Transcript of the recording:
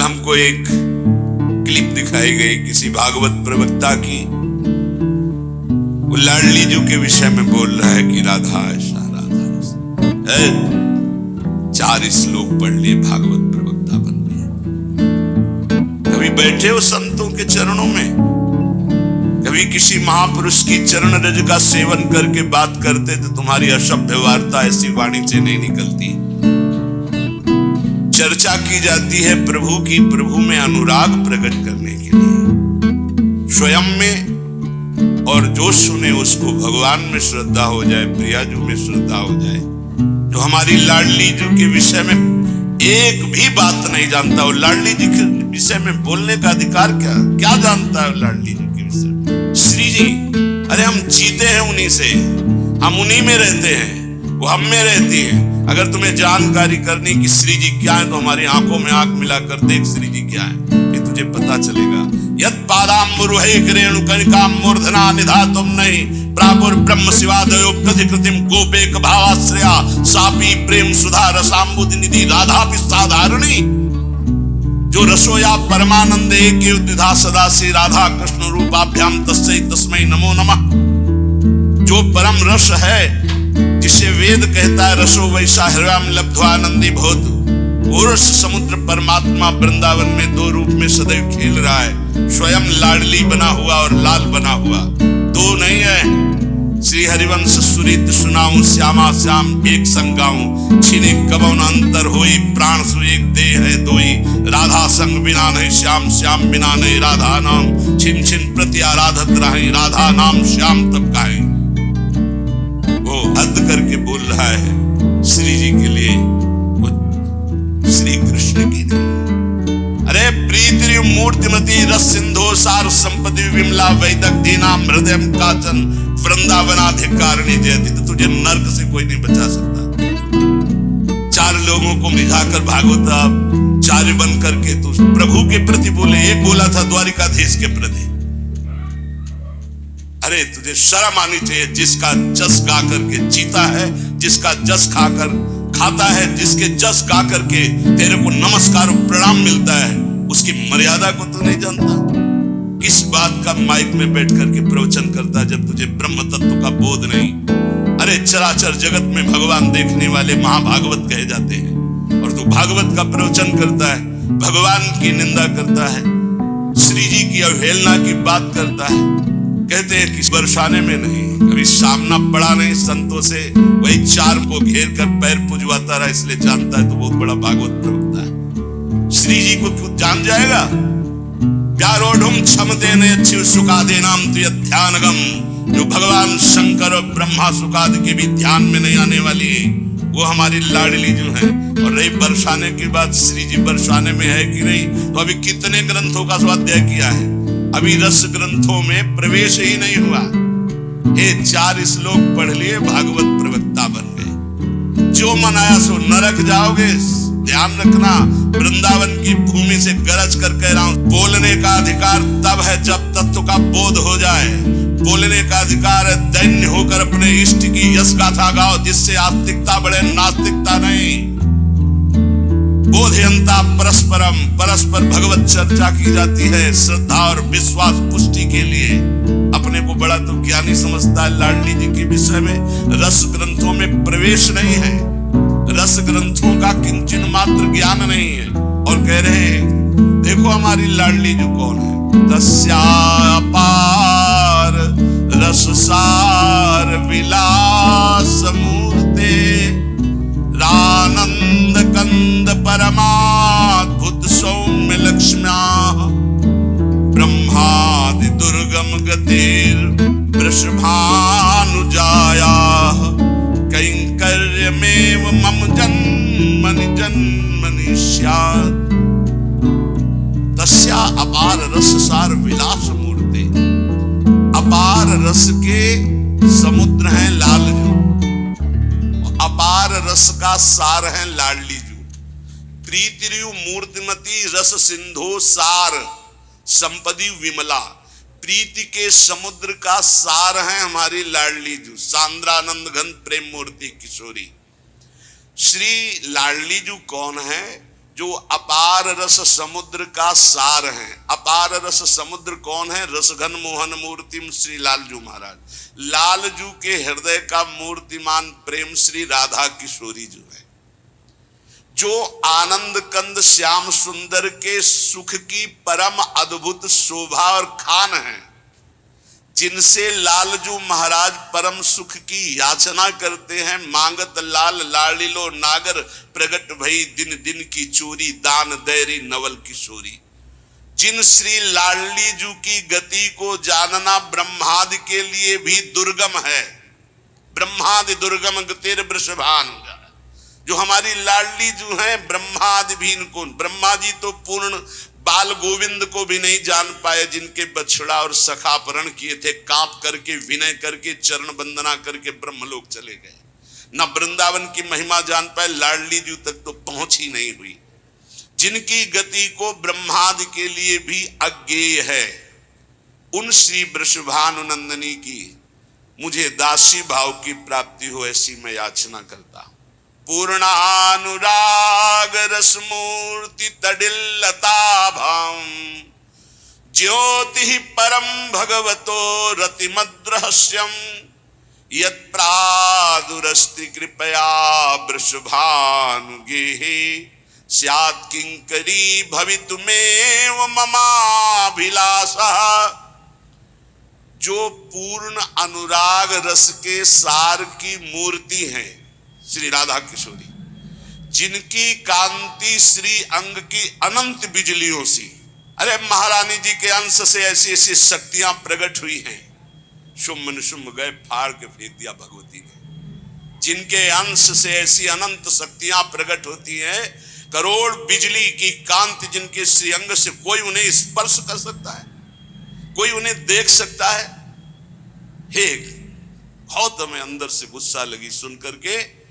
हमको एक क्लिप दिखाई गई किसी भागवत प्रवक्ता की। वो लाडली जू के विषय में बोल रहा है कि राधा ऐसा राधा ऐसा। 4 श्लोक पढ़ लिए, भागवत प्रवक्ता बन गए। कभी बैठे हो संतों के चरणों में, कभी किसी महापुरुष की चरण रज का सेवन करके बात करते तो तुम्हारी अशुद्ध वार्ता ऐसी वाणी से नहीं निकलती। चर्चा की जाती है प्रभु की, प्रभु में अनुराग प्रकट करने के लिए, स्वयं में, और जो सुने उसको भगवान में श्रद्धा हो जाए, प्रियाजू में श्रद्धा हो जाए। जो हमारी लाडली जी के विषय में एक भी बात नहीं जानता, वो लाडली जी के विषय में बोलने का अधिकार क्या जानता है लाडली जी के विषय में? श्री जी, अरे हम जीते हैं उन्हीं से, हम उन्हीं में रहते हैं, वो हम में रहती है। अगर तुम्हें जानकारी करनी कि श्री जी क्या है तो हमारी आंखों में आंख मिलाकर देख श्री जी क्या है, ये तुझे पता चलेगा। यत् पादाम्बुरुहे रेणुकणिकां मूर्धना निधातुं नहीं प्रापुर ब्रह्म शिवादयो प्रतिकृतिम गोपेक भावाश्रया सापी प्रेम सुधा रसाम्बुधि निधि राधा साधारणी। जो रसोया परमानंदे के द्विधा सदा से राधा कृष्ण रूपाभ्याम तस्मै तस्मै नमो नमः। जो परम रस है, जिसे वेद कहता है रसो वैसा हृदयम लब्ध्वानंदी भवतु, वो रस समुद्र परमात्मा वृंदावन में 2 रूप में सदैव खेल रहा है, स्वयं लाडली बना हुआ और लाल बना हुआ। 2 नहीं है। श्री हरिवंश सुरीत सुनाऊं श्यामा श्याम एक संग गाऊं, छिने कबौन अंतर होई प्राण सु एक देह है दोई। राधा संग बिना नहीं श्याम, श्याम बिना नहीं राधा नाम, छिन छिन प्रति आराधत रहे राधा नाम श्याम तब गाए। वो हद करके बोल रहा है श्री जी के लिए, वो श्री कृष्ण की नहीं। अरे प्रीति मूर्तिमती रस सिंधु सार संपत्ति विमला वैदक दीना हृदय काचन वृंदावनाधिकारिणी जयति। तो तुझे नर्क से कोई नहीं बचा सकता। 4 लोगों को मिलाकर भागवताचार्य बन करके तू प्रभु के प्रति बोले। एक बोला था द्वारिकाधीश के प्रति। अरे तुझे शर्म आनी चाहिए। जिसका जस गा करके जीता है, जिसका जस खाकर खाता है, जिसके जस गा करके तेरे को नमस्कार और प्रणाम मिलता है, उसकी मर्यादा को तू नहीं जानता। किस बात का माइक में बैठ करके प्रवचन करता है जब तुझे ब्रह्म तत्व का बोध नहीं। अरे चराचर जगत में भगवान देखने वाले महाभागवत कहे जाते हैं, और तू भागवत का प्रवचन करता है, भगवान की निंदा करता है, श्री जी की अवहेलना की बात करता है। कहते हैं कि बरसाने में नहीं, कभी सामना पड़ा नहीं संतों से, वही 4 को घेर कर पैर पुजवाता रहा, इसलिए जानता है तो बहुत बड़ा भागवत प्रवक्ता है। श्री जी को क्यों जान जाएगा? प्यारोढ़ुम क्षमते ने अच्छी सुखादे नाम तुय ध्यानगम। जो भगवान शंकर और ब्रह्मा सुखादि के भी ध्यान में नहीं आने वाली है, वो हमारी लाडली जो है। और रही बरसाने की बात, श्री जी बरसाने में है कि नहीं, तो अभी कितने ग्रंथों का स्वाध्याय किया है, अभी रस ग्रंथों में प्रवेश ही नहीं हुआ। ये 4 श्लोक पढ़ लिए, भागवत प्रवक्ता बन गए। जो मनाया सो नरक जाओगे। ध्यान रखना, वृंदावन की भूमि से गरज कर कह रहा हूं, बोलने का अधिकार तब है जब तत्व का बोध हो जाए। बोलने का अधिकार है दैन्य होकर अपने इष्ट की यश गाथा गाओ, जिससे आस्तिकता बढ़े, नास्तिकता नहीं। बोधयंता परस्परम, परस्पर भगवत चर्चा की जाती है श्रद्धा और विश्वास पुष्टि के लिए। अपने को बड़ा तो ज्ञानी समझता है लाडली जी के विषय में। रस ग्रंथों में प्रवेश नहीं है, रस ग्रंथों का किंचन मात्र ज्ञान नहीं है। और कह रहे हैं देखो हमारी लाडली जी कौन है। तस्यापार रससार विलास मूर्ते रानंद कंद परमाद्भुत सौम्य लक्ष्म्या ब्रह्मादि दुर्गम गतिर वृषभानुजाया कैंकर्यमेव मम जन्मनि जन्मनि स्यात्। तस्या अपार रससार विलास मूर्ते। अपार रस के समुद्र हैं लालजू, अपार रस का सार है लाडली जू। प्रीतिरु मूर्तिमती रस सिंधु सार संपदी विमला। प्रीति के समुद्र का सार है हमारी लाडली जू, सांद्रानंद घन प्रेम मूर्ति किशोरी। श्री लाडली जू कौन है? जो अपार रस समुद्र का सार हैं। अपार रस समुद्र कौन है? रसघन मोहन मूर्तिम श्री लालजू महाराज। लालजू के हृदय का मूर्तिमान प्रेम श्री राधा किशोरी जो है, जो आनंद कंद श्याम सुंदर के सुख की परम अद्भुत शोभा और खान है, जिनसे लालजू महाराज परम सुख की याचना करते हैं। मांगत लाल लालिलो नागर, प्रगट भई दिन दिन की चोरी, दान दैरी नवल किशोरी। जिन श्री लाडली जू की गति को जानना ब्रह्मादि के लिए भी दुर्गम है। ब्रह्मादि दुर्गम गतिर वृषभान, जो हमारी लाडली जू है ब्रह्मादि भी इनको, ब्रह्मा जी तो पूर्ण बाल गोविंद को भी नहीं जान पाए, जिनके बछड़ा और सखापरण किए थे, कांप करके विनय करके चरण वंदना करके ब्रह्मलोक चले गए। न वृंदावन की महिमा जान पाए, लाडली जी तक तो पहुंच ही नहीं हुई। जिनकी गति को ब्रह्मादि के लिए भी अज्ञेय है, उन श्री वृषभानुनंदनी की मुझे दासी भाव की प्राप्ति हो, ऐसी मैं याचना करता हूं। पूर्णानुराग रसमूर्ति तडिल्लताभं, ज्योति परम भगवतो रतिमद्रहस्यम, यत्प्रादुरस्ति कृपया वृषभानुगेहे, स्यात् किंकरी भवितुमेव ममाभिलाषः। जो पूर्ण अनुराग रस के सार की मूर्ति हैं श्री राधा किशोरी, जिनकी कांति श्री अंग की अनंत बिजलियों सी, अरे महारानी जी के अंश से ऐसी ऐसी शक्तियां प्रकट हुई हैं, शुम्भ निशुम्भ गए फाड़ के फेंक दिया भगवती ने। जिनके अंश से ऐसी अनंत शक्तियां प्रकट होती हैं, करोड़ बिजली की कांति जिनके श्री अंग से, कोई उन्हें स्पर्श कर सकता है? कोई उन्हें देख सकता है? हे बहुत हमें अंदर से गुस्सा लगी सुन करके।